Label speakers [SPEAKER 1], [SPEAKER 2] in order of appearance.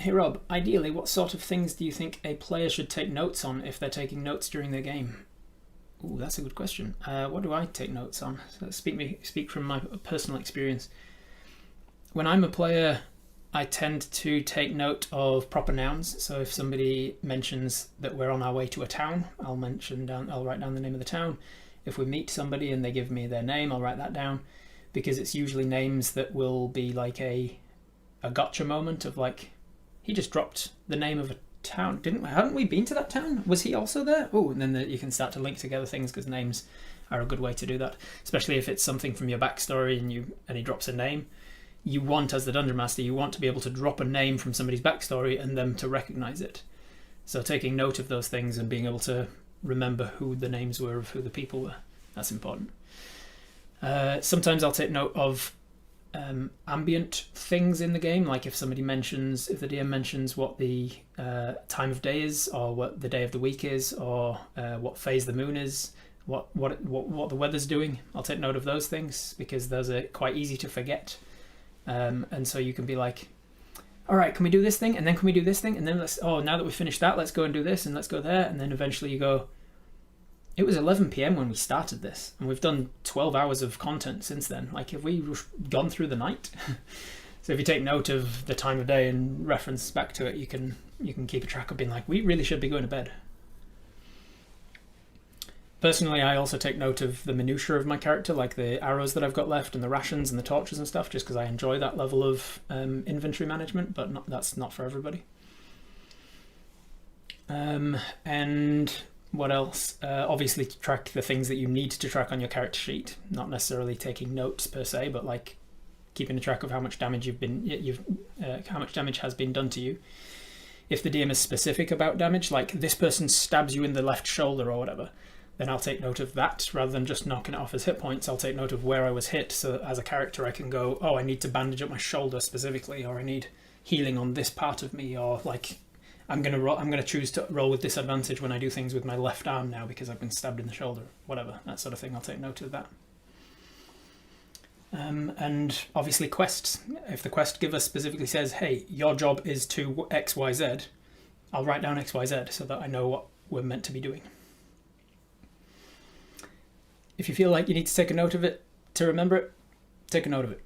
[SPEAKER 1] Hey Rob, ideally, what sort of things do you think a player should take notes on if they're taking notes during their game? Ooh, that's a good question. What do I take notes on? So speak from my personal experience. When I'm a player, I tend to take note of proper nouns. So if somebody mentions that we're on our way to a town, I'll write down the name of the town. If we meet somebody and they give me their name, I'll write that down, because it's usually names that will be like a gotcha moment of like, he just dropped the name of a town, hadn't we been to that town? Was he also there? Oh, and then you can start to link together things, because names are a good way to do that, especially if it's something from your backstory and he drops a name. You want, as the Dungeon Master, you want to be able to drop a name from somebody's backstory and them to recognize it. So taking note of those things and being able to remember who the names were of who the people were, that's important. Sometimes I'll take note of ambient things in the game, like if the DM mentions what the time of day is, or what the day of the week is, or what phase the moon is, what the weather's doing. I'll take note of those things, because those are quite easy to forget. And so you can be like, all right, can we do this thing, and then can we do this thing, and then now that we've finished that, let's go and do this, and let's go there, and then eventually you go, it was 11 p.m. when we started this, and we've done 12 hours of content since then. Like, have we gone through the night? So if you take note of the time of day and reference back to it, you can keep a track of being like, we really should be going to bed. Personally, I also take note of the minutiae of my character, like the arrows that I've got left and the rations and the torches and stuff, just because I enjoy that level of inventory management, but that's not for everybody. And what else? Obviously, to track the things that you need to track on your character sheet. Not necessarily taking notes per se, but like keeping a track of how much damage how much damage has been done to you. If the DM is specific about damage, like this person stabs you in the left shoulder or whatever, then I'll take note of that rather than just knocking it off as hit points. I'll take note of where I was hit, so that as a character I can go, oh, I need to bandage up my shoulder specifically, or I need healing on this part of me, or like I'm gonna choose to roll with disadvantage when I do things with my left arm now because I've been stabbed in the shoulder, whatever, that sort of thing. I'll take note of that. And obviously quests. If the quest giver specifically says, hey, your job is to XYZ, I'll write down XYZ so that I know what we're meant to be doing. If you feel like you need to take a note of it to remember it, take a note of it.